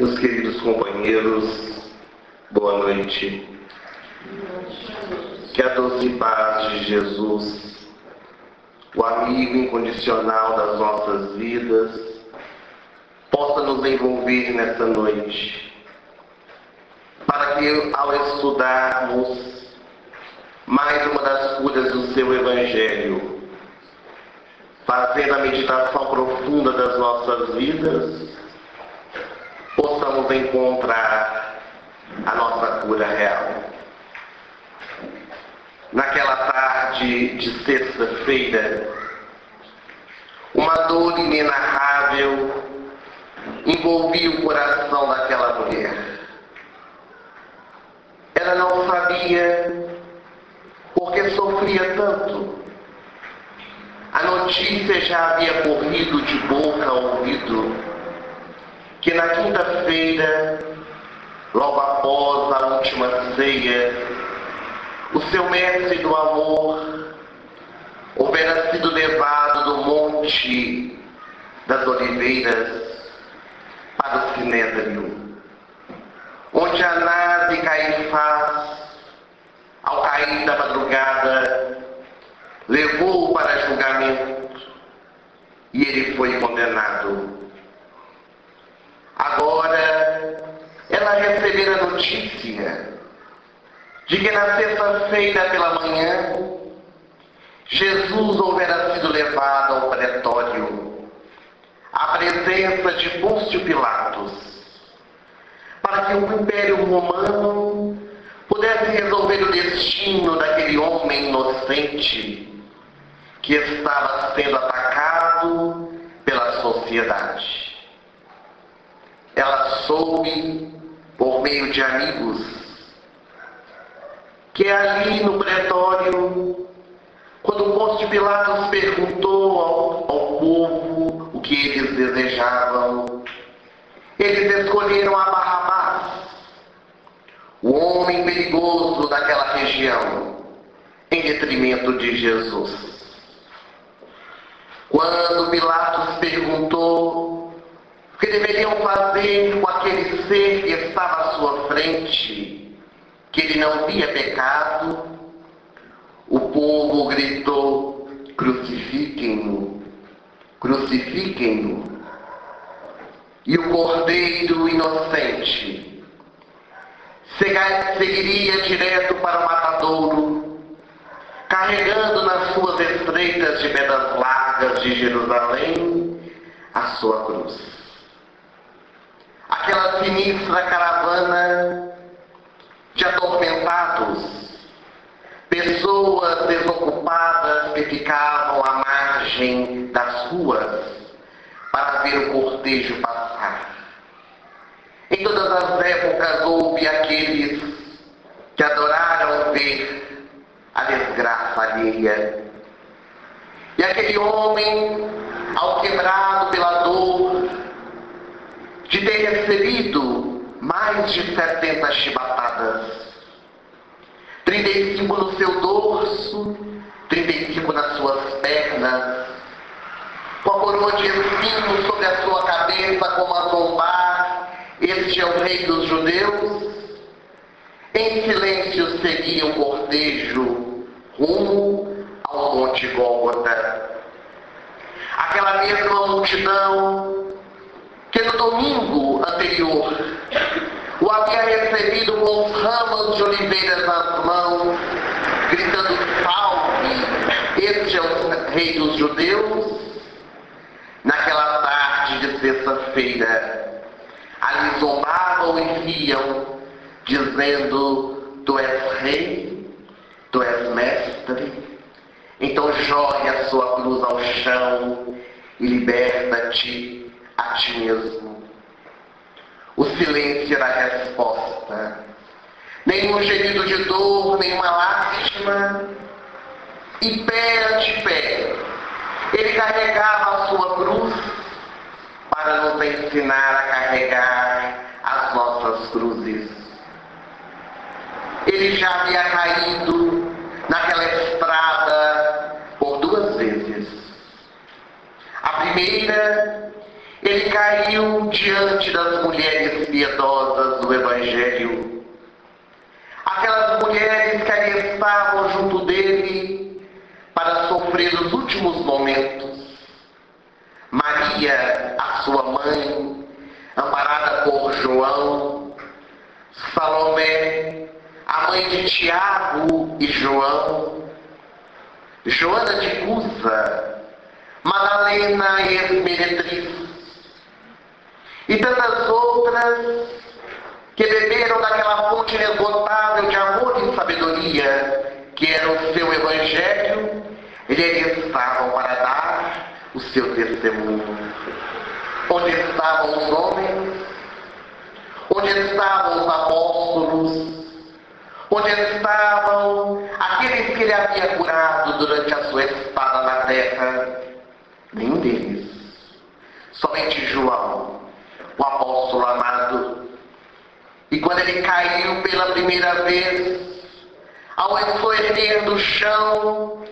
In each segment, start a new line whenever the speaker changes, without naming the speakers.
Meus queridos companheiros, boa noite. Que a doce paz de Jesus, o amigo incondicional das nossas vidas, possa nos envolver nesta noite, para que ao estudarmos mais uma das curas do seu Evangelho, fazendo a meditação profunda das nossas vidas, possamos encontrar a nossa cura real. Naquela tarde de sexta-feira, uma dor inenarrável envolvia o coração daquela mulher. Ela não sabia por que sofria tanto. A notícia já havia corrido de boca a ouvido que na quinta-feira, logo após a última ceia, o seu mestre do amor houvera sido levado do Monte das Oliveiras para o Sinédrio, onde Anás e Caifás, ao cair da madrugada, levou-o para julgamento e ele foi condenado. Agora, ela recebera a notícia de que na sexta-feira pela manhã, Jesus houvera sido levado ao pretório, à presença de Pôncio Pilatos, para que o Império Romano pudesse resolver o destino daquele homem inocente que estava sendo atacado pela sociedade. Ela soube, por meio de amigos, que ali no pretório, quando Pôncio Pilatos perguntou ao povo o que eles desejavam, eles escolheram a Barrabás, o homem perigoso daquela região, em detrimento de Jesus. Quando Pilatos perguntou o que deveriam fazer com aquele ser que estava à sua frente, que ele não via pecado, o povo gritou: crucifiquem-no, crucifiquem-no. E o cordeiro inocente seguiria direto para o matadouro, carregando nas suas estreitas de pedras largas de Jerusalém a sua cruz. Aquela sinistra caravana de atormentados, pessoas desocupadas que ficavam à margem das ruas para ver o cortejo passar. Em todas as épocas houve aqueles que adoraram ver a desgraça alheia. E aquele homem, alquebrado pela dor de ter recebido mais de 70 chibatadas, 35 no seu dorso, 35 nas suas pernas, com a coroa de espinhos sobre a sua cabeça, como a zombar: este é o rei dos judeus. Em silêncio seguia o cortejo rumo ao Monte Gólgota. Aquela mesma multidão que no domingo anterior o havia recebido com os ramos de oliveiras nas mãos, gritando: salve, este é o rei dos judeus. Naquela tarde de sexta-feira, ali zombavam e riam, dizendo: tu és rei, tu és mestre, então jogue a sua cruz ao chão e liberta-te a ti mesmo. O silêncio era a resposta. Nenhum gemido de dor, nenhuma lástima. E pé ante pé, ele carregava a sua cruz para nos ensinar a carregar as nossas cruzes. Ele já havia caído naquela estrada por 2 vezes. A primeira, ele caiu diante das mulheres piedosas do Evangelho. Aquelas mulheres que ali estavam junto dele para sofrer os últimos momentos. Maria, a sua mãe, amparada por João, Salomé, a mãe de Tiago e João, Joana de Cusa, Madalena e Esmeretriz, e tantas outras que beberam daquela fonte inesgotável de amor e sabedoria que era o seu Evangelho, e ali estavam para dar o seu testemunho. Onde estavam os homens? Onde estavam os apóstolos? Onde estavam aqueles que ele havia curado durante a sua estada na terra? Nenhum deles. Somente João, o apóstolo amado. E quando ele caiu pela primeira vez, ao escorrer do chão,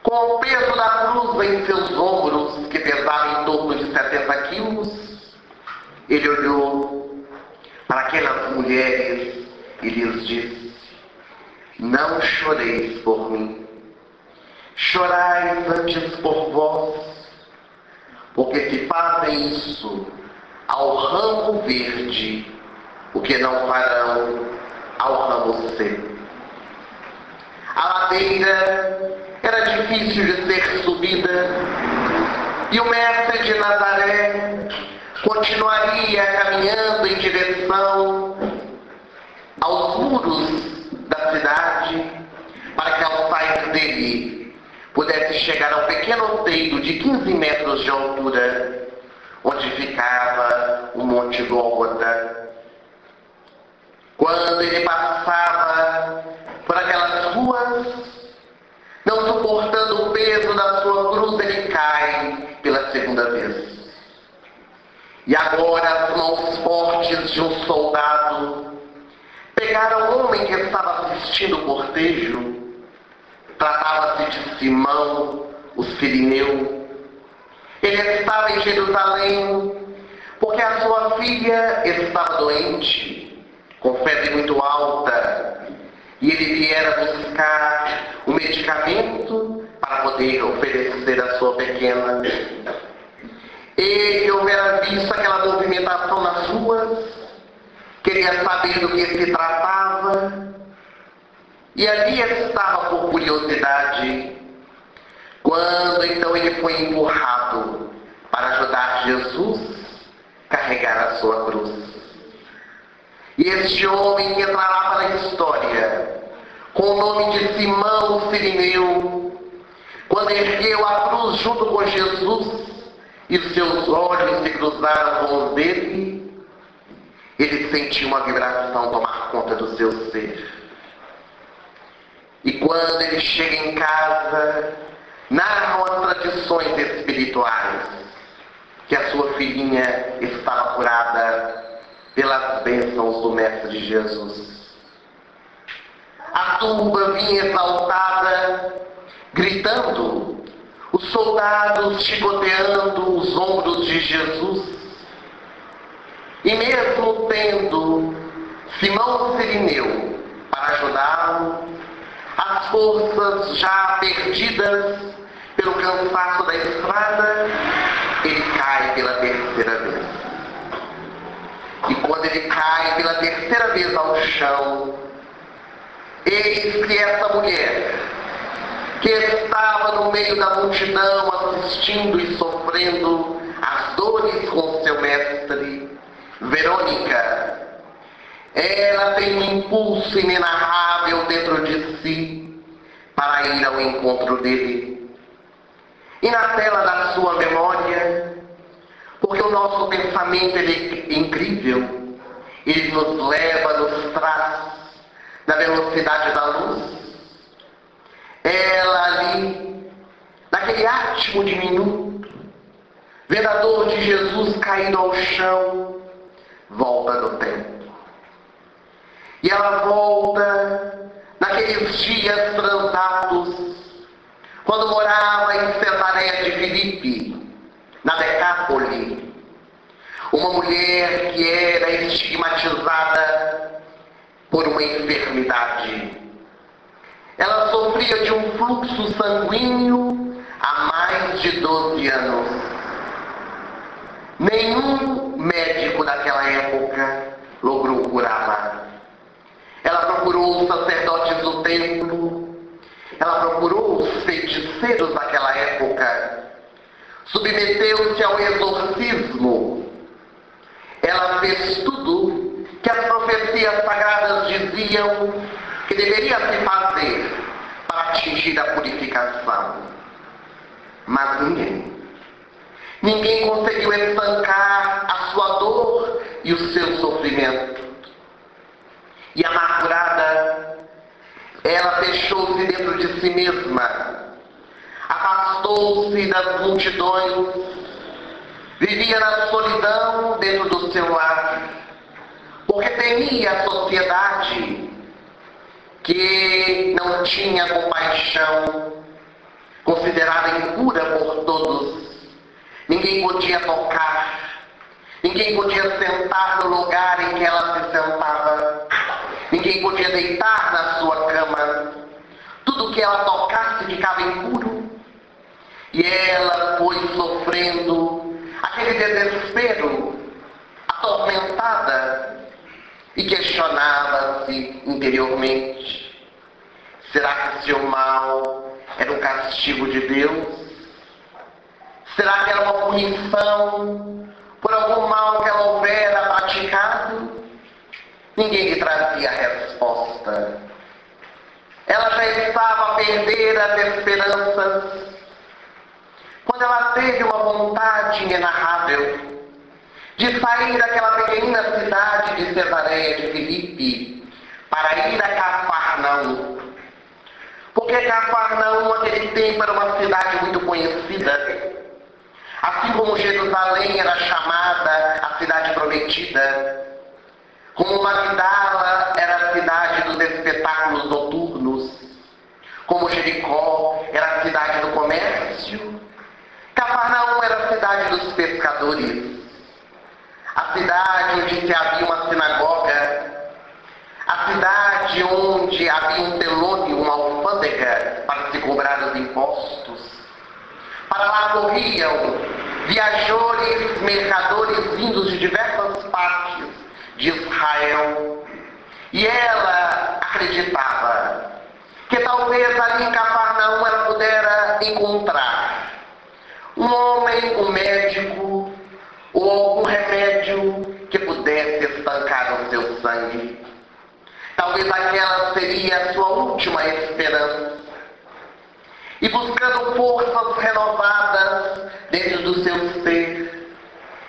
com o peso da cruz em seus ombros, que pesava em torno de 70 quilos, ele olhou para aquelas mulheres e lhes disse: não choreis por mim, chorai antes por vós, porque se fazem isso ao ramo verde, o que não farão ao ramo seco. A ladeira era difícil de ser subida, e o mestre de Nazaré continuaria caminhando em direção aos muros da cidade, para que ao sair dele pudesse chegar ao pequeno outeiro de 15 metros de altura, onde ficava o Monte Gólgota. Quando ele passava por aquelas ruas, não suportando o peso da sua cruz, ele cai pela segunda vez. E agora as mãos fortes de um soldado pegaram o homem que estava assistindo o cortejo. Tratava-se de Simão, o Cirineu. Ele estava em Jerusalém porque a sua filha estava doente, com febre muito alta, e ele viera buscar o medicamento para poder oferecer à sua pequena. Ele houvera visto aquela movimentação nas ruas, queria saber do que se tratava, e ali estava por curiosidade, quando então ele foi empurrado para ajudar Jesus a carregar a sua cruz. E este homem que entrará para a história com o nome de Simão o Cirineu, quando ergueu a cruz junto com Jesus e os seus olhos se cruzaram com os dele, ele sentiu uma vibração tomar conta do seu ser. E quando ele chega em casa, narram as tradições espirituais que a sua filhinha estava curada pelas bênçãos do Mestre Jesus. A turba vinha exaltada, gritando, os soldados chicoteando os ombros de Jesus. E mesmo tendo Simão Cirineu para ajudá-lo, as forças já perdidas pelo cansaço da estrada, ele cai pela terceira vez. E quando ele cai pela terceira vez ao chão, eis que essa mulher, que estava no meio da multidão assistindo e sofrendo as dores com seu mestre, Verônica, ela tem um impulso inenarrável dentro de si para ir ao encontro dele. E na tela da sua memória, porque o nosso pensamento ele é incrível, ele nos leva, nos traz na velocidade da luz. Ela ali, naquele átimo de minuto, vendo a dor de Jesus caído ao chão, volta no tempo. E ela volta naqueles dias transatos, quando morava em Cesaré de Filipe, na Decápole, Uma mulher que era estigmatizada por uma enfermidade. Ela sofria de um fluxo sanguíneo há mais de 12 anos. Nenhum médico daquela época logrou curá-la. Ela procurou os sacerdotes do templo, ela procurou os feiticeiros daquela época, submeteu-se ao exorcismo. Ela fez tudo que as profecias sagradas diziam que deveria se fazer para atingir a purificação. Mas ninguém conseguiu estancar a sua dor e o seu sofrimento. E amargurada, ela fechou-se dentro de si mesma, afastou-se das multidões, vivia na solidão dentro do seu lar, porque temia a sociedade que não tinha compaixão, considerada impura por todos. Ninguém podia tocar, ninguém podia sentar no lugar em que ela se sentava, ninguém podia deitar na sua cama. Tudo que ela tocasse ficava impuro. E ela foi sofrendo aquele desespero, atormentada, e questionava-se interiormente: será que seu mal era um castigo de Deus? Será que era uma punição por algum mal que ela houvera praticado? Ninguém lhe trazia a resposta. Ela já estava a perder as esperanças, quando ela teve uma vontade inenarrável de sair daquela pequenina cidade de Cesareia de Filipe para ir a Cafarnaum. Porque Cafarnaum, naquele tempo, era uma cidade muito conhecida. Assim como Jerusalém era chamada a cidade prometida, como Magdala era a cidade dos espetáculos noturnos, como Jericó era a cidade do comércio, Cafarnaum era a cidade dos pescadores, a cidade onde se havia uma sinagoga, a cidade onde havia um telônio, uma alfândega para se cobrar os impostos. Para lá corriam viajores, mercadores vindos de diversas partes de Israel. E ela acreditava que talvez ali em Cafarnaum ela pudera encontrar um homem, um médico, ou algum remédio que pudesse estancar o seu sangue. Talvez aquela seria a sua última esperança. E buscando forças renovadas dentro do seu ser,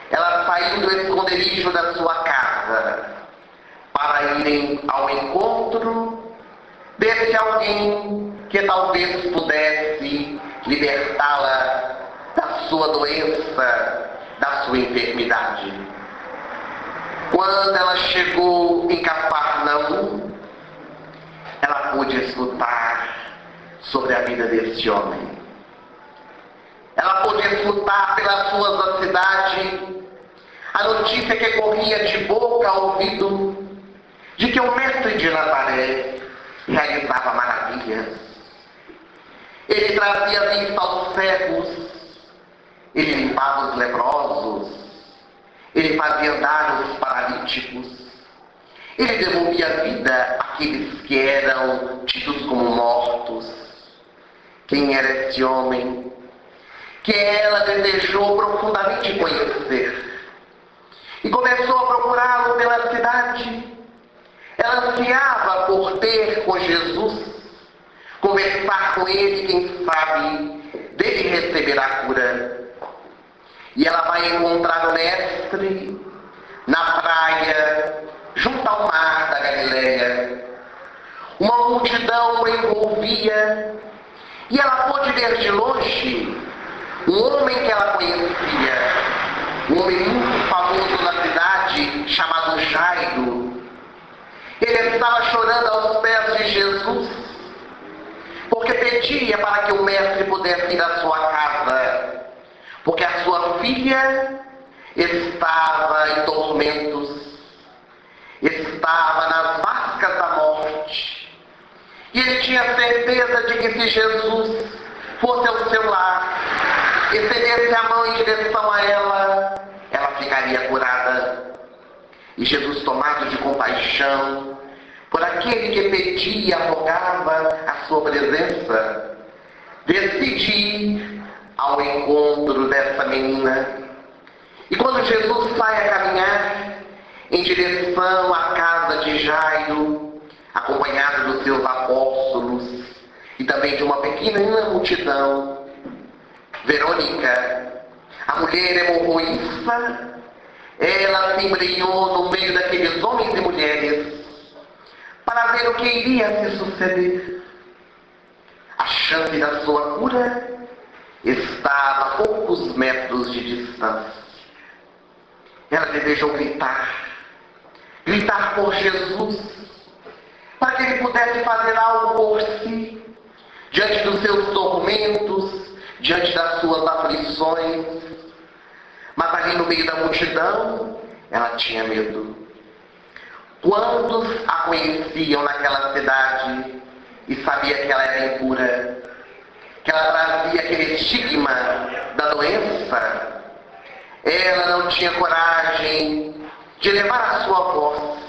ela saiu do esconderijo da sua casa para irem ao encontro desse alguém que talvez pudesse libertá-la da sua doença, da sua enfermidade. Quando ela chegou em Cafarnaum, ela pôde escutar sobre a vida desse homem. Ela pôde escutar pelas ruas da cidade a notícia que corria de boca a ouvido de que o mestre de Nazaré realizava maravilhas. Ele trazia vista aos cegos, ele limpava os leprosos, ele fazia andar os paralíticos, ele devolvia a vida àqueles que eram tidos como mortos. Quem era esse homem que ela desejou profundamente conhecer? E começou a procurá-lo pela cidade. Ela ansiava por ter com Jesus, conversar com ele, quem sabe, dele receber a cura. E ela vai encontrar o mestre na praia, junto ao mar da Galileia. Uma multidão o envolvia, e ela pôde ver de longe um homem que ela conhecia, um homem muito famoso na cidade, chamado Jairo. Ele estava chorando aos pés de Jesus, porque pedia para que o mestre pudesse ir à sua casa, porque a sua filha estava em tormentos, estava nas vascas da morte. E ele tinha certeza de que se Jesus fosse ao seu lar, estendesse a mão em direção a ela, ela ficaria curada. E Jesus, tomado de compaixão por aquele que pedia, rogava a sua presença, decide ir ao encontro dessa menina. E quando Jesus sai a caminhar em direção à casa de Jairo, acompanhado dos seus apóstolos e também de uma pequena multidão, Verônica, a mulher hemorroísta, ela se embrenhou no meio daqueles homens e mulheres para ver o que iria se suceder. A chance da sua cura estava a poucos metros de distância. Ela desejou gritar por Jesus, para que ele pudesse fazer algo por si, diante dos seus tormentos, diante das suas aflições. Mas ali no meio da multidão, ela tinha medo. Quantos a conheciam naquela cidade e sabia que ela era impura, que ela trazia aquele estigma da doença? Ela não tinha coragem de levar a sua voz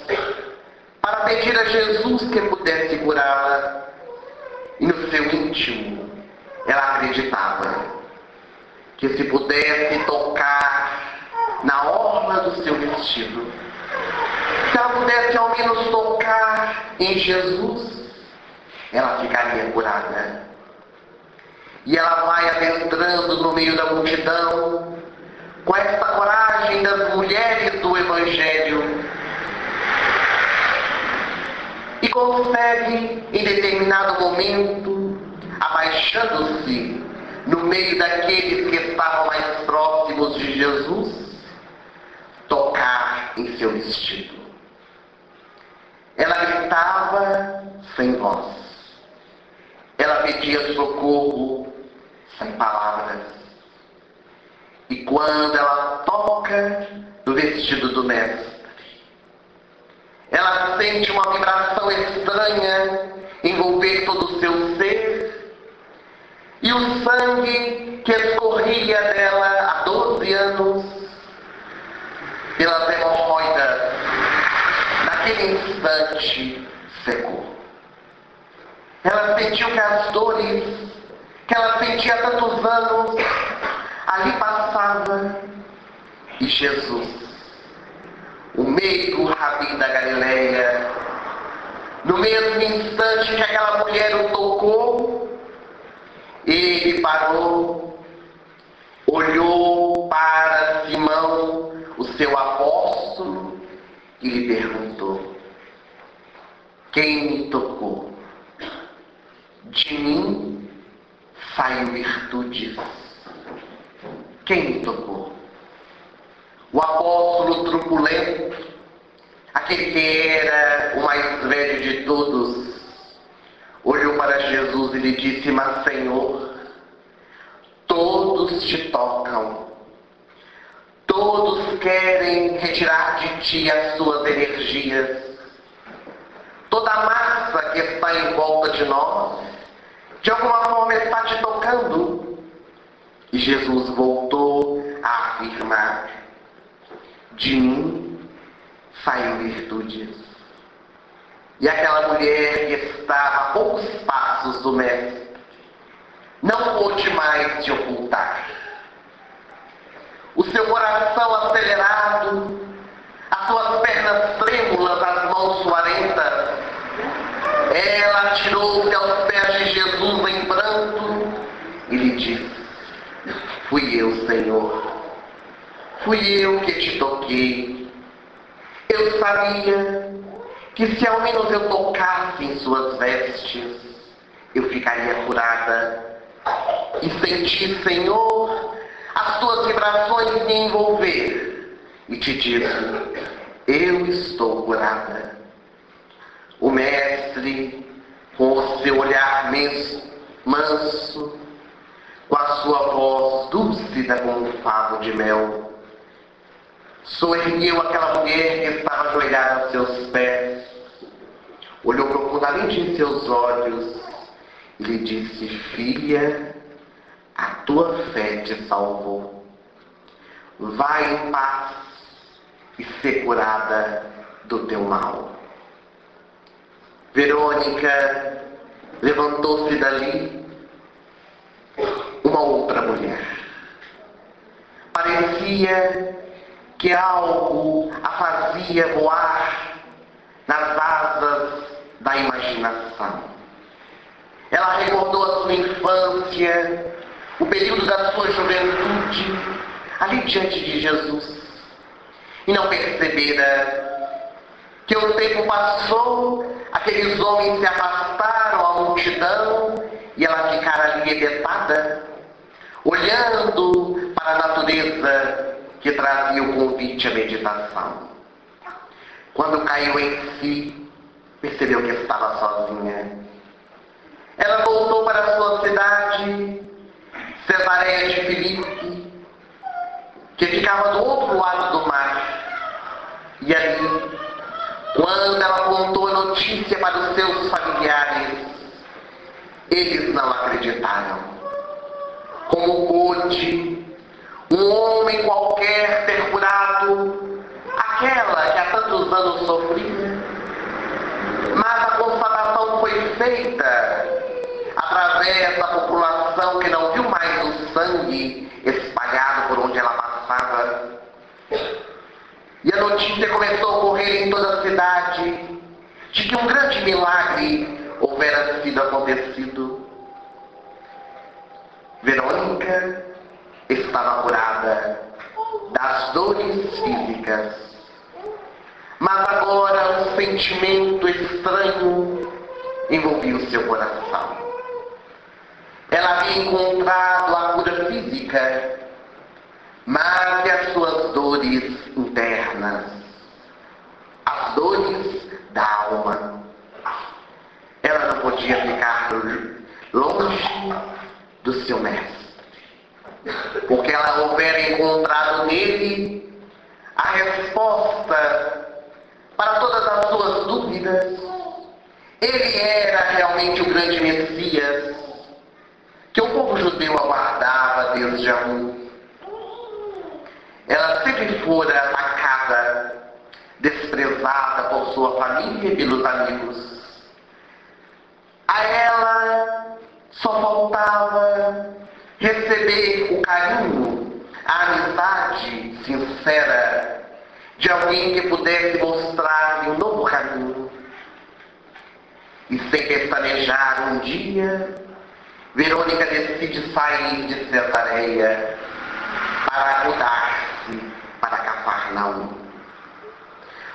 para pedir a Jesus que pudesse curá-la. E no seu íntimo, ela acreditava que se pudesse tocar na orla do seu vestido, se ela pudesse ao menos tocar em Jesus, ela ficaria curada. E ela vai adentrando no meio da multidão, com essa coragem das mulheres do Evangelho, e consegue, em determinado momento, abaixando-se no meio daqueles que estavam mais próximos de Jesus, tocar em seu vestido. Ela gritava sem voz. Ela pedia socorro sem palavras. E quando ela toca no vestido do Mestre, ela sente uma vibração estranha envolver todo o seu ser, e o sangue que escorria dela há 12 anos pelas hemorroidas, naquele instante secou. Ela sentiu que as dores que ela sentia há tantos anos ali passava, e Jesus, o meigo Rabi da Galileia, no mesmo instante que aquela mulher o tocou, ele parou, olhou para Simão, o seu apóstolo, e lhe perguntou: quem me tocou? De mim saiu virtudes. Quem me tocou? O apóstolo truculento, aquele que era o mais velho de todos, olhou para Jesus e lhe disse: mas Senhor, todos te tocam, todos querem retirar de ti as suas energias, toda a massa que está em volta de nós, de alguma forma está te tocando. E Jesus voltou a afirmar: de mim saiu virtudes. E aquela mulher que estava a poucos passos do Mestre não pôde mais se ocultar. O seu coração acelerado, as suas pernas trêmulas, as mãos suarentas, ela atirou-se aos pés de Jesus em pranto e lhe disse: fui eu, Senhor, fui eu que te toquei. Eu sabia que se ao menos eu tocasse em suas vestes, eu ficaria curada. E senti, Senhor, as tuas vibrações me envolver. E te disse: eu estou curada. O Mestre, com o seu olhar manso, com a sua voz dúlcida como um favo de mel, Soergueu aquela mulher que estava ajoelhada aos seus pés, olhou profundamente em seus olhos e lhe disse: filha, a tua fé te salvou. Vai em paz e ser curada do teu mal. Verônica levantou-se dali uma outra mulher. Parecia que algo a fazia voar nas asas da imaginação. Ela recordou a sua infância, o período da sua juventude, ali diante de Jesus. E não percebera que o tempo passou, aqueles homens se afastaram à multidão e ela ficara ali ebetada, olhando para a natureza que trazia o convite à meditação. Quando caiu em si, percebeu que estava sozinha. Ela voltou para a sua cidade, Cesareia de Filipe, que ficava do outro lado do mar. E ali, quando ela contou a notícia para os seus familiares, eles não acreditaram. Como pôde um homem qualquer ter curado aquela que há tantos anos sofria? Mas a constatação foi feita através da população que não viu mais o sangue espalhado por onde ela passava. E a notícia começou a correr em toda a cidade de que um grande milagre houvera sido acontecido. Verônica estava curada das dores físicas, mas agora um sentimento estranho envolvia o seu coração. Ela havia encontrado a cura física, mas e as suas dores internas, as dores da alma? Ela não podia ficar longe do seu mestre, porque ela houvera encontrado nele a resposta para todas as suas dúvidas. Ele era realmente o grande Messias que o povo judeu aguardava desde há muito. Ela sempre fora atacada, desprezada por sua família e pelos amigos. A ela só faltava receber o carinho, a amizade sincera de alguém que pudesse mostrar-lhe um novo caminho. E sem pestanejar um dia, Verônica decide sair de Cesareia para mudar-se para Cafarnaum.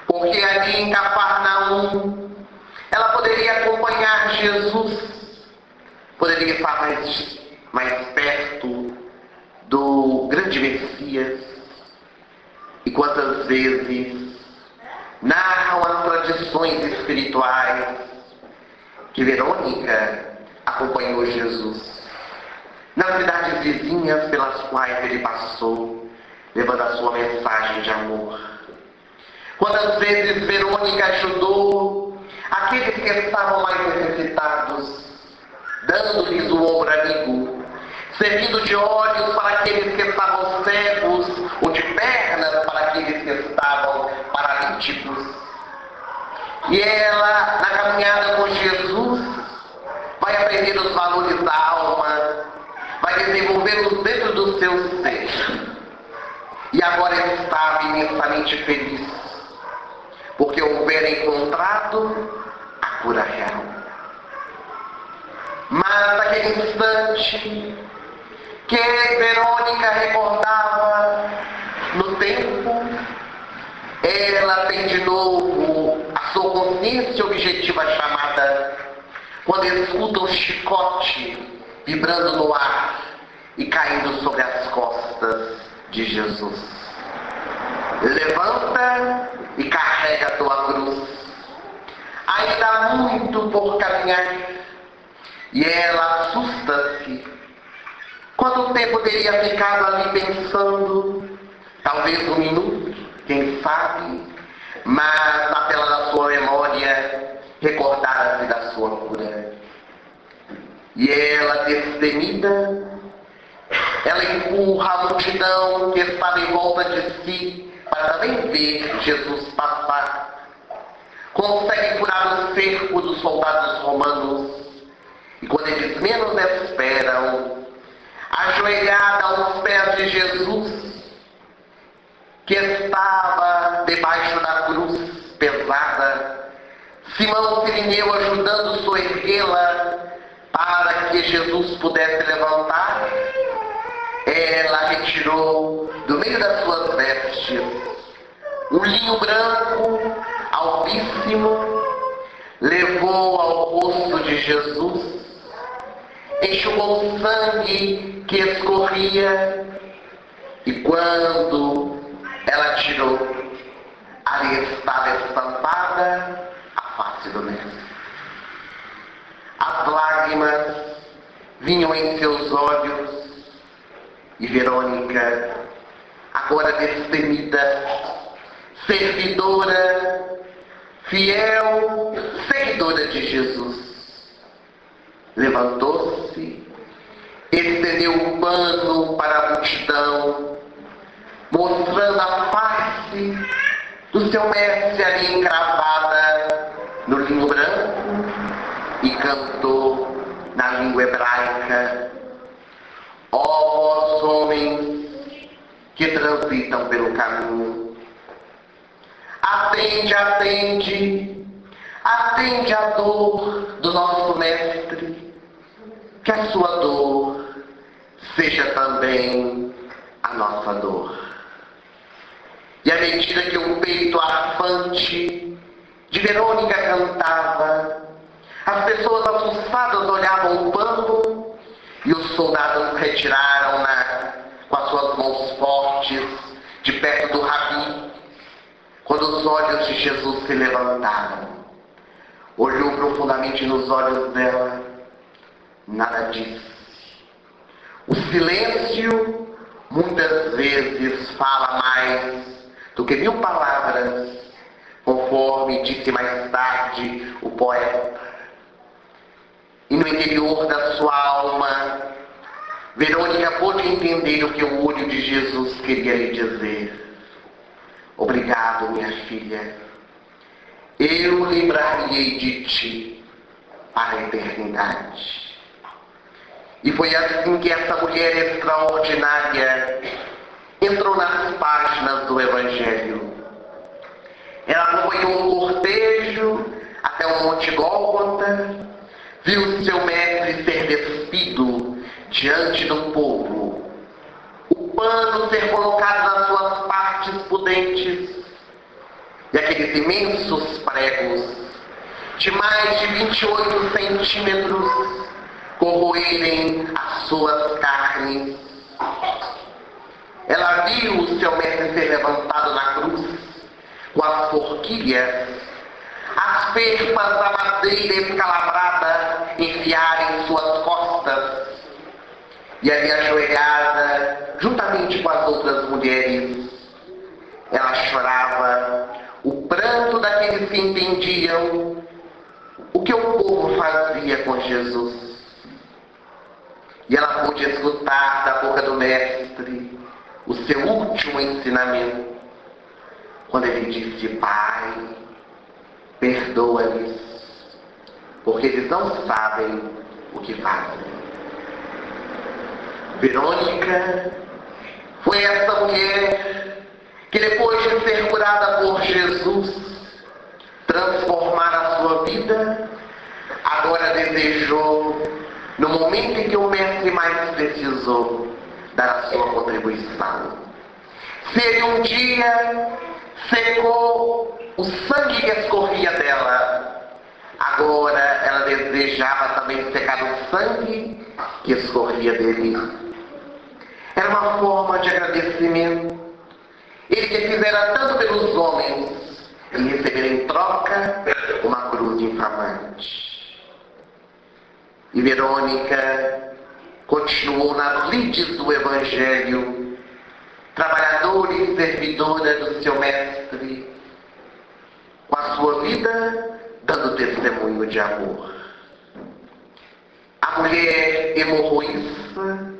Porque ali em Cafarnaum ela poderia acompanhar Jesus, poderia estar mais perto do grande Messias. E quantas vezes narram as tradições espirituais que Verônica acompanhou Jesus nas cidades vizinhas pelas quais ele passou, levando a sua mensagem de amor. Quantas vezes Verônica ajudou aqueles que estavam mais necessitados, dando-lhes o ombro amigo, servindo de olhos para aqueles que estavam cegos, ou de pernas para aqueles que estavam paralíticos. E ela, na caminhada com Jesus, vai aprender os valores da alma, vai desenvolvê-los dentro do seu ser. E agora estava imensamente feliz, porque houvera encontrado a cura real. Mas naquele instante que Verônica recordava no tempo, ela tem de novo a sua consciência objetiva chamada quando escuta o chicote vibrando no ar e caindo sobre as costas de Jesus. Levanta e carrega a tua cruz. Ainda há muito por caminhar. E ela assusta-se. Quanto tempo teria ficado ali pensando? Talvez 1 minuto, quem sabe, mas na tela da sua memória recordara-se da sua cura. E ela, destemida, ela empurra a multidão que estava em volta de si para também ver Jesus passar. Consegue furar o cerco dos soldados romanos e, quando eles menos esperam, ajoelhada aos pés de Jesus, que estava debaixo da cruz pesada, Simão Cirineu ajudando a soerguê-la para que Jesus pudesse levantar, ela retirou do meio das suas vestes um linho branco alvíssimo, levou ao rosto de Jesus, enxugou o sangue que escorria, e quando ela tirou, ali estava estampada a face do Mestre. As lágrimas vinham em seus olhos, e Verônica, agora destemida, servidora, fiel, seguidora de Jesus, levantou-se, estendeu o pano para a multidão, mostrando a face do seu mestre ali encravada no linho branco, e cantou na língua hebraica: ó vós, homens que transitam pelo caminho, atende, atende, atende a dor do nosso mestre, que a sua dor seja também a nossa dor. E à medida que o peito arfante de Verônica cantava, as pessoas assustadas olhavam o pano, e os soldados retiraram-na com as suas mãos fortes de perto do rabi. Quando os olhos de Jesus se levantaram, olhou profundamente nos olhos dela, nada disse. O silêncio muitas vezes fala mais do que 1000 palavras, conforme disse mais tarde o poeta. E no interior da sua alma, Verônica pôde entender o que o olho de Jesus queria lhe dizer. Obrigado, minha filha. Eu lembrar-me-ei de ti para a eternidade. E foi assim que essa mulher extraordinária entrou nas páginas do Evangelho. Ela acompanhou um cortejo até o Monte Gólgota, viu seu mestre ser despido diante do povo, o pano ser colocado nas suas partes pudentes, e aqueles imensos pregos de mais de 28 centímetros corroerem as suas carnes. Ela viu o seu mestre ser levantado na cruz, com as forquilhas, as ferpas da madeira escalabrada enfiarem suas costas, e ali ajoelhada, juntamente com as outras mulheres, ela chorava o pranto daqueles que entendiam o que o povo fazia com Jesus. E ela pôde escutar da boca do Mestre o seu último ensinamento, quando ele disse: Pai, perdoa-lhes, porque eles não sabem o que fazem. Verônica foi essa mulher que, depois de ser curada por Jesus, transformar a sua vida, agora desejou, no momento em que o mestre mais precisou, dar a sua contribuição. Se ele um dia secou o sangue que escorria dela, agora ela desejava também secar o sangue que escorria dele. Era uma forma de agradecimento. Ele que fizera tanto pelos homens, e receber em troca uma cruz infamante. E Verônica continuou nas lides do Evangelho, trabalhadora e servidora do seu mestre, com a sua vida dando testemunho de amor. A mulher hemorroísta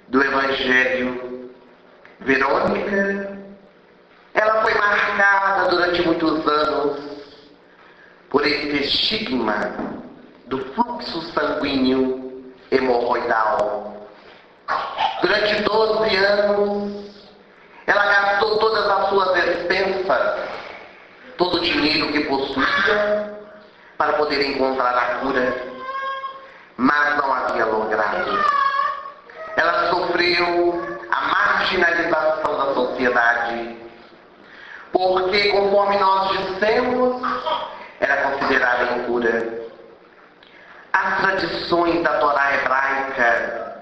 do Evangelho, Verônica, ela foi marcada durante muitos anos por esse estigma do fluxo sanguíneo hemorroidal. Durante 12 anos, ela gastou todas as suas despensas, todo o dinheiro que possuía, para poder encontrar a cura, mas não havia logrado. Ela sofreu a marginalização da sociedade, porque, conforme nós dissemos, era considerada impura. As tradições da Torá hebraica,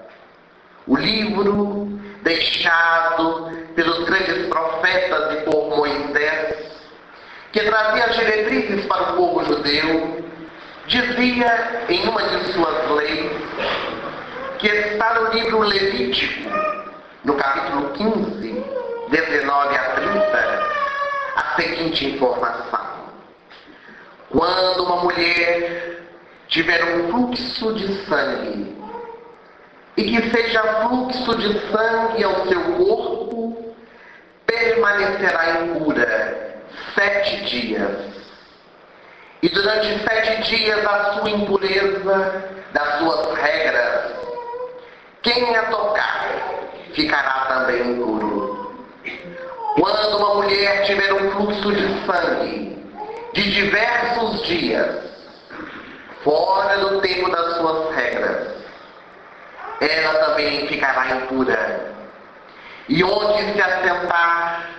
o livro deixado pelos grandes profetas e por Moisés, que trazia as diretrizes para o povo judeu, dizia em uma de suas leis, que está no livro Levítico, no capítulo 15, 19 a 30, a seguinte informação: quando uma mulher tiver um fluxo de sangue, e que seja fluxo de sangue ao seu corpo, permanecerá impura 7 dias. E durante 7 dias a sua impureza, das suas regras, quem a tocar ficará também impuro. Quando uma mulher tiver um fluxo de sangue de diversos dias, fora do tempo das suas regras, ela também ficará impura. E onde se assentar,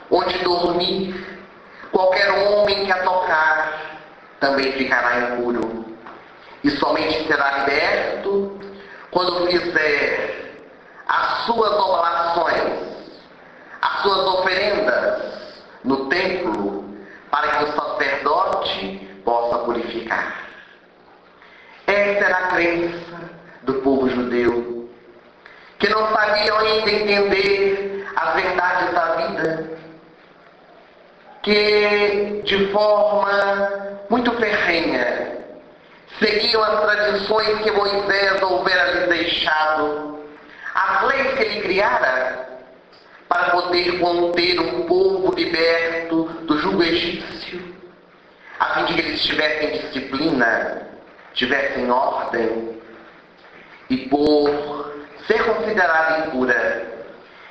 onde dormir, qualquer homem que a tocar também ficará impuro. E somente será liberto quando fizer as suas oblações, as suas oferendas no templo, para que o sacerdote possa purificar. Essa era a crença do povo judeu, que não sabiam ainda entender as verdades da vida, que de forma muito ferrenha seguiam as tradições que Moisés houvera lhes deixado, as leis que ele criara, para poder conter um povo liberto do jugo egípcio, a fim de que eles tivessem disciplina, tivessem ordem. E por ser considerada impura,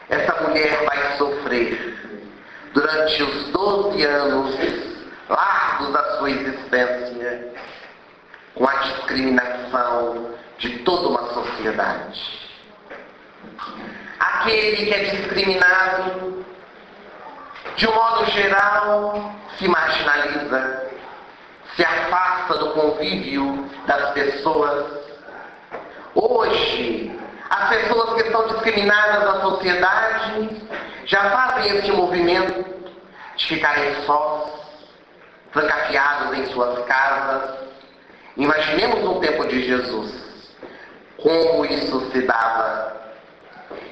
essa mulher vai sofrer durante os 12 anos largos da sua existência com a discriminação de toda uma sociedade. Aquele que é discriminado, de um modo geral, se marginaliza, se afasta do convívio das pessoas. Hoje, as pessoas que são discriminadas na sociedade já fazem este movimento de ficarem sós, trancafiados em suas casas. Imaginemos no tempo de Jesus como isso se dava.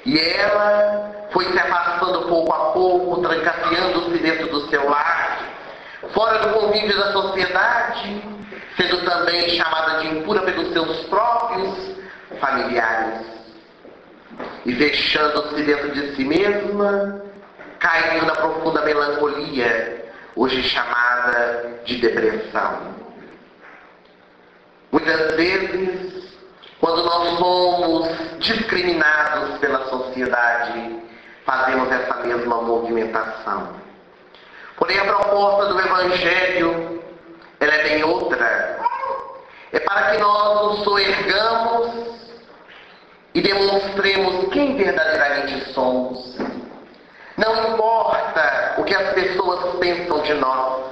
E ela foi se afastando pouco a pouco, trancafiando-se dentro do seu lar, fora do convívio da sociedade, sendo também chamada de impura pelos seus próprios familiares. E fechando-se dentro de si mesma, caindo na profunda melancolia, hoje chamada de depressão. Muitas vezes, quando nós somos discriminados pela sociedade, fazemos essa mesma movimentação. Porém, a proposta do Evangelho, ela é bem outra. É para que nós nos soergamos e demonstremos quem verdadeiramente somos. Não importa o que as pessoas pensam de nós,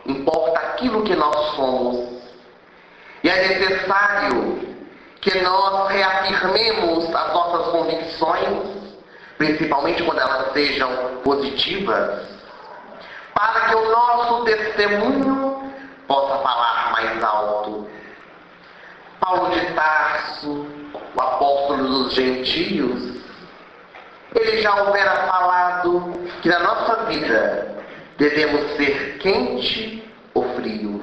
importa aquilo que nós somos. E é necessário que nós reafirmemos as nossas convicções, principalmente quando elas sejam positivas, para que o nosso testemunho possa falar mais alto. Paulo de Tarso, o apóstolo dos gentios, ele já houvera falado que na nossa vida devemos ser quente ou frio,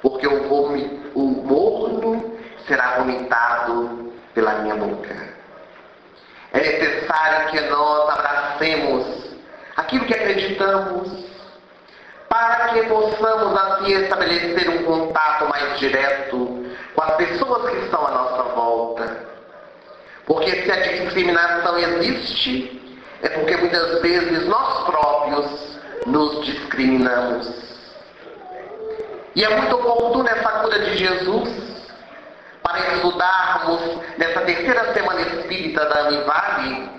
porque o morno será vomitado pela minha boca. É necessário que nós abracemos aquilo que acreditamos, para que possamos assim estabelecer um contato mais direto com as pessoas que estão à nossa volta. Porque se a discriminação existe, é porque muitas vezes nós próprios nos discriminamos. E é muito oportuna essa cura de Jesus para estudarmos nessa terceira semana espírita da Univale,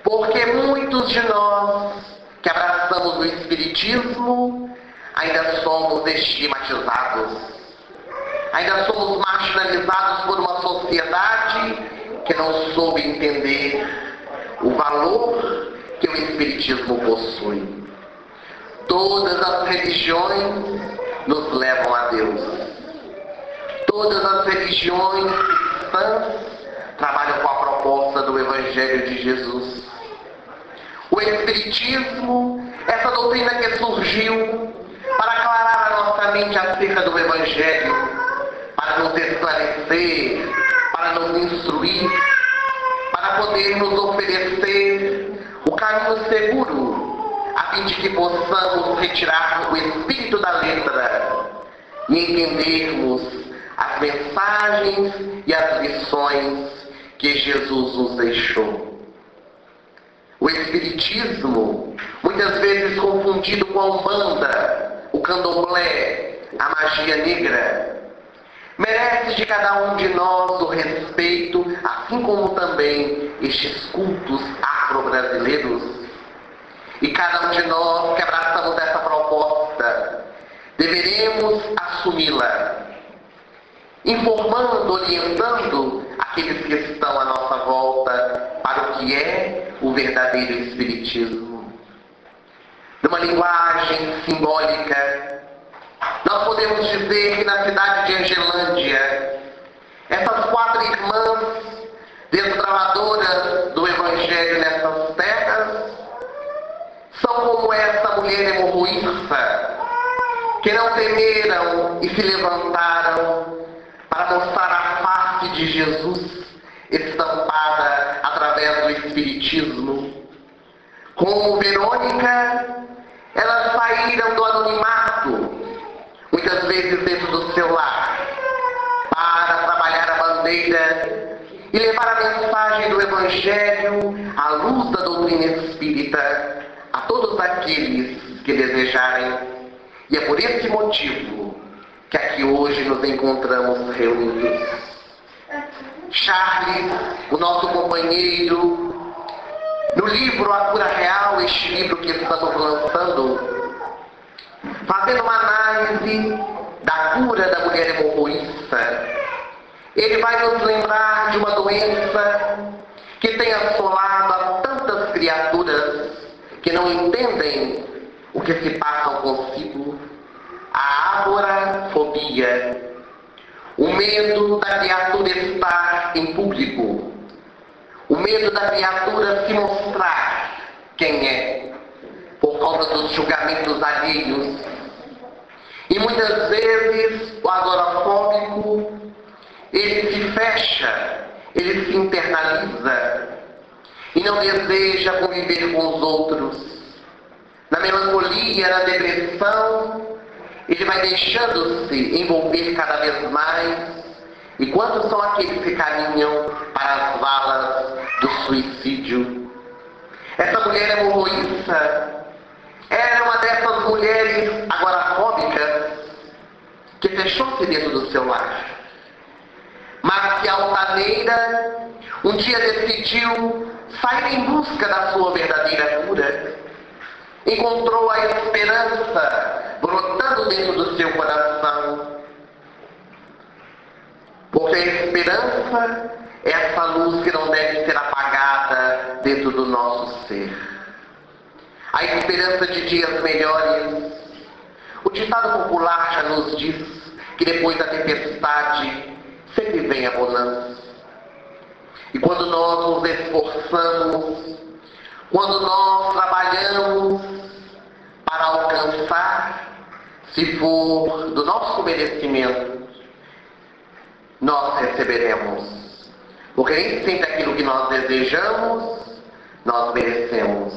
porque muitos de nós que abraçamos o Espiritismo ainda somos estigmatizados, ainda somos marginalizados por uma sociedade que não soube entender o valor que o Espiritismo possui. Todas as religiões nos levam a Deus. Todas as religiões cristãs trabalham com a proposta do Evangelho de Jesus. O Espiritismo, essa doutrina que surgiu para aclarar a nossa mente acerca do Evangelho, para nos esclarecer, para nos instruir, para poder nos oferecer o caminho seguro, a fim de que possamos retirar o espírito da letra e entendermos as mensagens e as lições que Jesus nos deixou. O Espiritismo, muitas vezes confundido com a Umbanda, o Candomblé, a magia negra, merece de cada um de nós o respeito, assim como também estes cultos afro-brasileiros. E cada um de nós que abraçamos essa proposta, deveremos assumi-la, informando, orientando aqueles que estão à nossa volta para o que é o verdadeiro Espiritismo. Numa linguagem simbólica, nós podemos dizer que na cidade de Angelândia, essas 4 irmãs desbravadoras do Evangelho nessas terras são como essa mulher hemorroísta, que não temeram e se levantaram para mostrar a face de Jesus estampada através do Espiritismo. Como Verônica, elas saíram do anonimato, muitas vezes dentro do seu lar, para trabalhar a bandeira e levar a mensagem do Evangelho à luz da doutrina espírita a todos aqueles que desejarem. E é por esse motivo que aqui hoje nos encontramos reunidos. Charles, o nosso companheiro, no livro A Cura Real, este livro que estamos lançando, fazendo uma análise da cura da mulher hemorroísta, ele vai nos lembrar de uma doença que tem assolado a tantas criaturas que não entendem o que se passa consigo: a agorafobia, o medo da criatura estar em público, o medo da criatura se mostrar quem é, por causa dos julgamentos alheios. E muitas vezes o agorafóbico, ele se fecha, ele se internaliza e não deseja conviver com os outros. Na melancolia, na depressão, ele vai deixando-se envolver cada vez mais. E quantos são aqueles que caminham para as valas do suicídio? Essa mulher hemorroísta era uma dessas mulheres agorafóbicas que fechou-se dentro do seu lar. Mas que altaneira um dia decidiu sair em busca da sua verdadeira cura. Encontrou a esperança brotando dentro do seu coração. Porque a esperança é essa luz que não deve ser apagada dentro do nosso ser. A esperança de dias melhores. O ditado popular já nos diz que depois da tempestade sempre vem a bonança. E quando nós nos esforçamos, quando nós trabalhamos para alcançar, se for do nosso merecimento, nós receberemos. Porque nem sempre aquilo que nós desejamos, nós merecemos.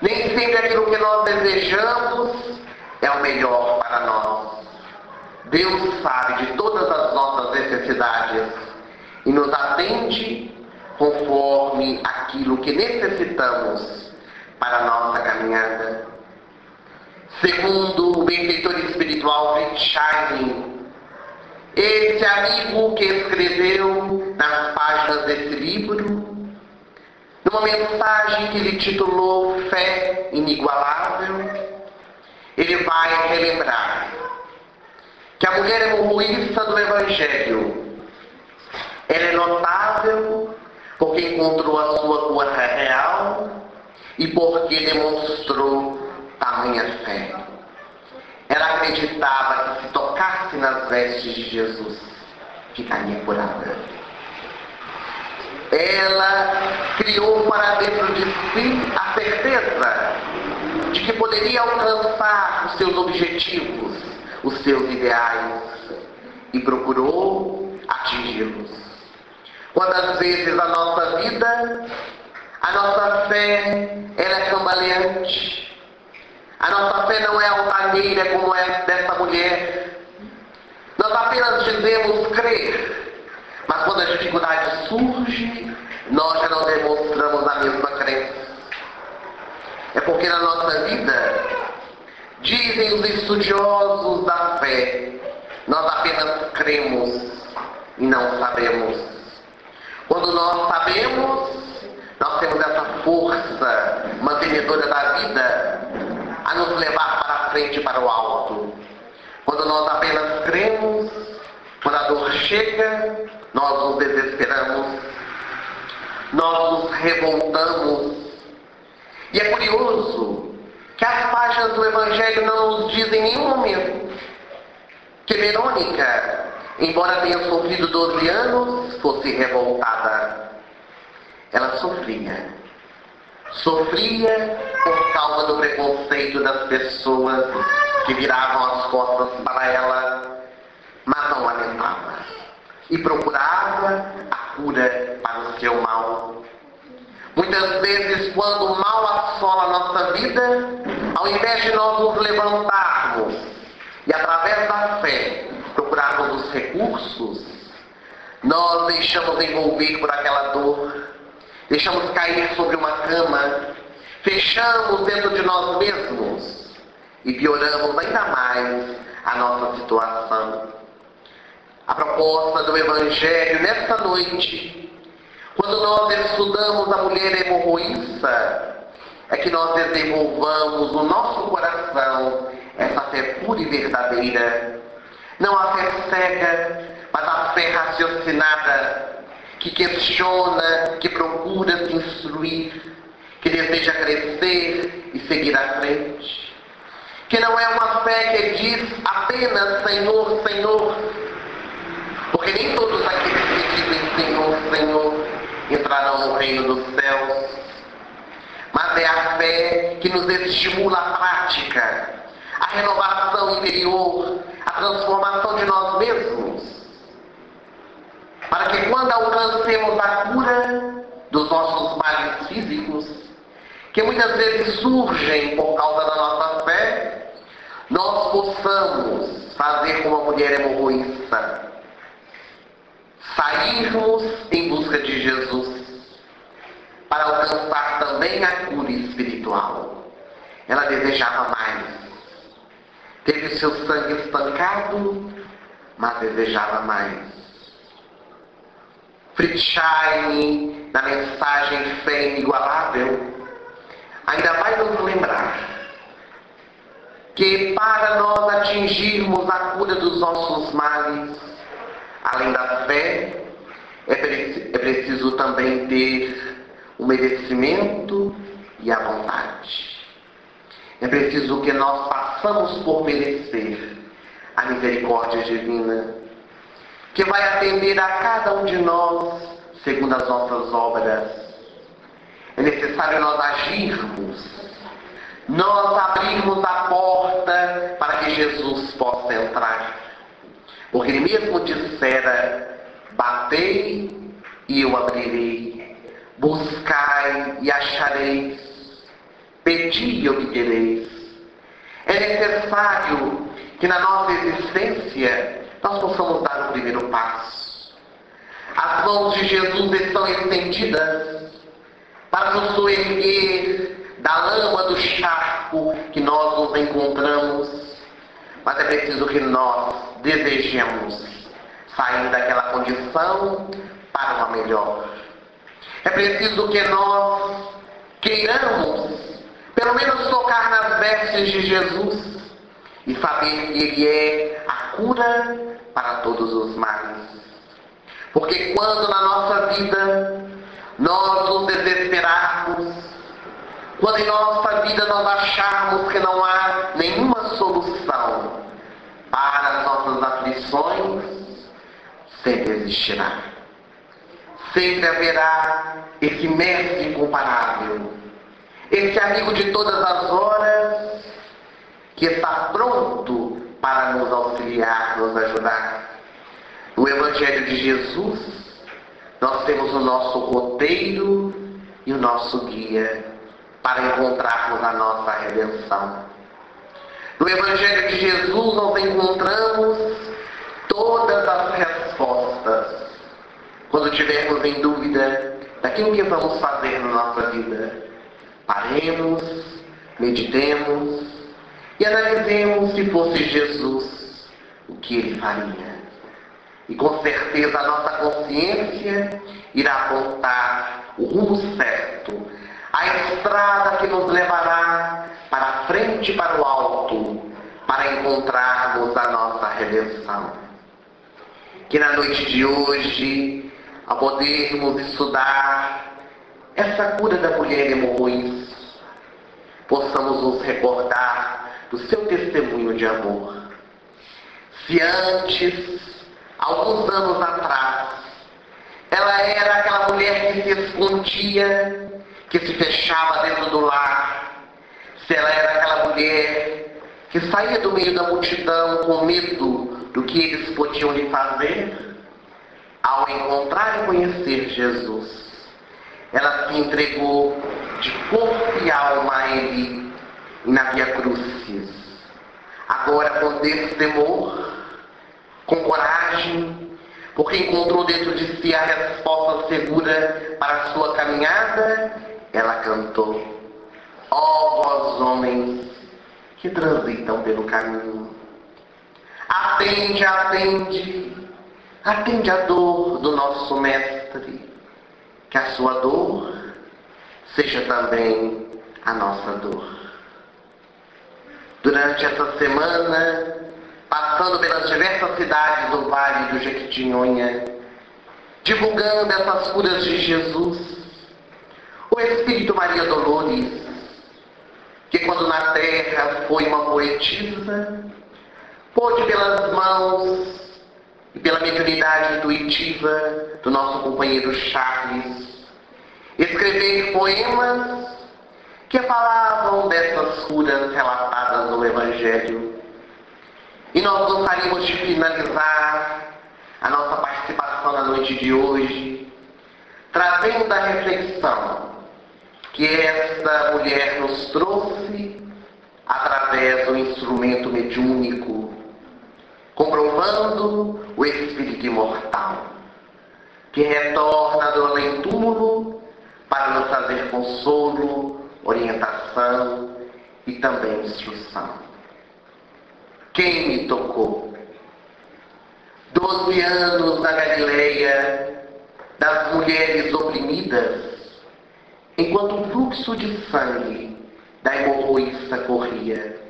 Nem sempre aquilo que nós desejamos é o melhor para nós. Deus sabe de todas as nossas necessidades e nos atende conforme aquilo que necessitamos para a nossa caminhada. Segundo o benfeitor espiritual Fritz Schein, esse amigo que escreveu nas páginas desse livro, numa mensagem que ele titulou Fé Inigualável, ele vai relembrar que a mulher hemorroísta do Evangelho, ela é notável porque encontrou a sua cura real e porque demonstrou tamanha fé. Ela acreditava que se tocasse nas vestes de Jesus, ficaria curada. Ela criou para dentro de si a certeza de que poderia alcançar os seus objetivos, os seus ideais, e procurou atingi-los. Quantas vezes a nossa vida, a nossa fé, ela é cambaleante. A nossa fé não é altaneira como é dessa mulher. Nós apenas dizemos crer, mas quando a dificuldade surge, nós já não demonstramos a mesma crença. É porque na nossa vida, dizem os estudiosos da fé, nós apenas cremos e não sabemos. Quando nós sabemos, nós temos essa força mantenedora da vida a nos levar para a frente, para o alto. Quando nós apenas cremos, quando a dor chega, nós nos desesperamos, nós nos revoltamos. E é curioso que as páginas do Evangelho não nos dizem em nenhum momento que Verônica, embora tenha sofrido 12 anos, fosse revoltada. Ela sofria. Sofria por causa do preconceito das pessoas que viravam as costas para ela, mas não lamentava. E procurava a cura para o seu mal. Muitas vezes, quando o mal assola a nossa vida, ao invés de nós nos levantarmos e, através da fé, procurarmos os recursos, nós deixamos envolver por aquela dor, deixamos cair sobre uma cama, fechamos dentro de nós mesmos e pioramos ainda mais a nossa situação. A proposta do Evangelho nesta noite, quando nós estudamos a mulher hemorroísta, é que nós desenvolvamos no nosso coração essa fé pura e verdadeira. Não a fé cega, mas a fé raciocinada, que questiona, que procura se instruir, que deseja crescer e seguir à frente. Que não é uma fé que diz apenas Senhor, Senhor, porque nem todos aqueles que dizem Senhor, Senhor entrarão no reino dos céus. Mas é a fé que nos estimula a prática, a renovação interior, a transformação de nós mesmos, para que quando alcancemos a cura dos nossos males físicos, que muitas vezes surgem por causa da nossa fé, nós possamos fazer como a mulher hemorroísta, sairmos em busca de Jesus, para alcançar também a cura espiritual. Ela desejava mais. Teve o seu sangue estancado, mas desejava mais. Fritz Schein, na mensagem Fé Inigualável, ainda vai nos lembrar que para nós atingirmos a cura dos nossos males, além da fé, é preciso também ter o merecimento e a vontade. É preciso que nós passamos por merecer a misericórdia divina, que vai atender a cada um de nós segundo as nossas obras. É necessário nós agirmos, nós abrirmos a porta para que Jesus possa entrar. Porque ele mesmo dissera: batei e eu abrirei, buscai e achareis, pedi e obtereis. É necessário que na nossa existência nós possamos dar o primeiro passo. As mãos de Jesus estão estendidas para nos soerguer da lama do charco que nós nos encontramos, mas é preciso que nós desejemos sair daquela condição para uma melhor. É preciso que nós queiramos pelo menos tocar nas vestes de Jesus e saber que Ele é a cura para todos os males. Porque quando na nossa vida nós nos desesperarmos, quando em nossa vida nós acharmos que não há nenhuma solução para as nossas aflições, sempre existirá. Sempre haverá esse mestre incomparável, esse amigo de todas as horas, que está pronto para nos auxiliar, nos ajudar. No Evangelho de Jesus, nós temos o nosso roteiro e o nosso guia para encontrarmos a nossa redenção. No Evangelho de Jesus nós encontramos todas as respostas. Quando tivermos em dúvida daquilo que vamos fazer na nossa vida, paremos, meditemos e analisemos, se fosse Jesus, o que Ele faria. E com certeza a nossa consciência irá apontar o rumo certo, a estrada que nos levará para a frente e para o alto, para encontrarmos a nossa redenção. Que na noite de hoje, ao podermos estudar essa cura da mulher hemorroísta, possamos nos recordar do seu testemunho de amor. Se antes, alguns anos atrás, ela era aquela mulher que se escondia, que se fechava dentro do lar, se ela era aquela mulher que saía do meio da multidão com medo do que eles podiam lhe fazer, ao encontrar e conhecer Jesus, ela se entregou de corpo e alma a Ele na Via Crucis. Agora, com destemor, com coragem, porque encontrou dentro de si a resposta segura para a sua caminhada, ela cantou: ó vós homens que transitam pelo caminho, atende, atende, atende a dor do nosso mestre, que a sua dor seja também a nossa dor. Durante essa semana, passando pelas diversas cidades do Vale do Jequitinhonha, divulgando essas curas de Jesus, o Espírito Maria Dolores, que quando na terra foi uma poetisa, pôde pelas mãos e pela mediunidade intuitiva do nosso companheiro Charles escrever poemas que falavam dessas curas relatadas no Evangelho. E nós gostaríamos de finalizar a nossa participação na noite de hoje trazendo a reflexão que esta mulher nos trouxe através do instrumento mediúnico, comprovando o espírito imortal, que retorna do além-túmulo para nos trazer consolo, orientação e também instrução. Quem me tocou? 12 anos na Galileia, das mulheres oprimidas, enquanto o fluxo de sangue da hemorroísta corria,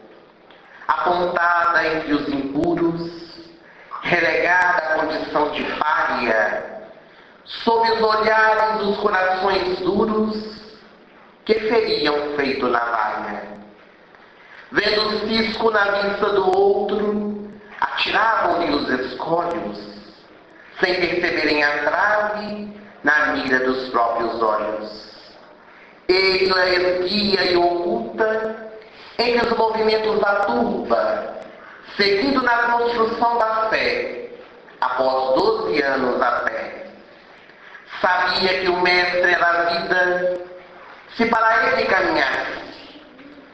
apontada entre os impuros, relegada à condição de pária, sob os olhares dos corações duros que feriam feito navalha. Vendo o cisco na vista do outro, atiravam-lhe os escolhos, sem perceberem a trave na mira dos próprios olhos. Ele-a esguia e oculta entre os movimentos da turba, seguindo na construção da fé, após 12 anos a pé. Sabia que o Mestre era a vida, se para ele caminhasse,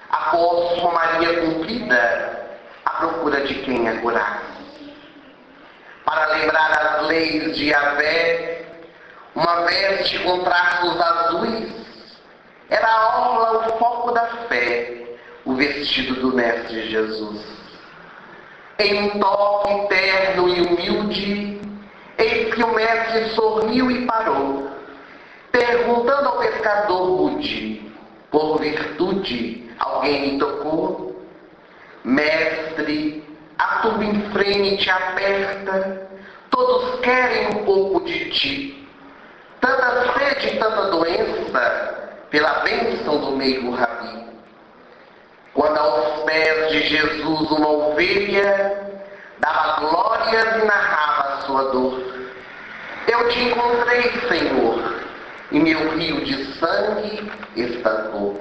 após Romaria cumprida, à procura de quem a curasse. Para lembrar as leis de Yahvé, uma veste com traços azuis, era a orla o foco da fé, o vestido do Mestre Jesus. Em um toque terno e humilde, eis que o Mestre sorriu e parou, perguntando ao pescador rude, por virtude alguém me tocou? Mestre, a turba em frente te aperta, todos querem um pouco de ti. Tanta sede e tanta doença, pela bênção do meigo Rabi. Quando aos pés de Jesus uma ovelha dava glórias e narrava a sua dor. Eu te encontrei, Senhor, e meu rio de sangue estancou.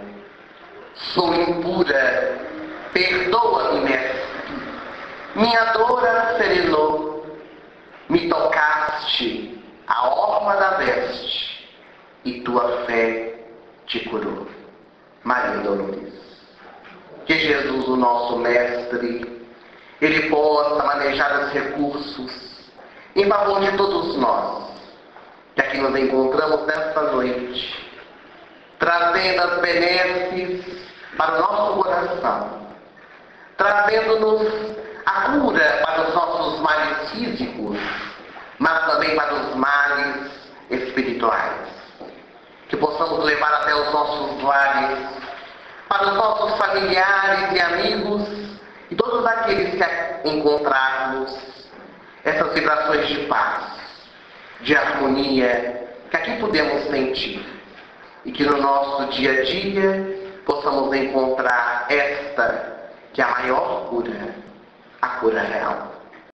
Sou impura, perdoa-me, Mestre. Minha dor serenou. Me tocaste a orla da veste, e tua fé te curou. Maria Dolores. Que Jesus, o nosso Mestre, Ele possa manejar os recursos em favor de todos nós, que aqui nos encontramos nesta noite, trazendo as benesses para o nosso coração, trazendo-nos a cura para os nossos males físicos, mas também para os males espirituais. Que possamos levar até os nossos lares, para os nossos familiares e amigos, e todos aqueles que encontrarmos, essas vibrações de paz, de harmonia, que aqui podemos sentir. E que no nosso dia a dia possamos encontrar esta, que é a maior cura, a cura real.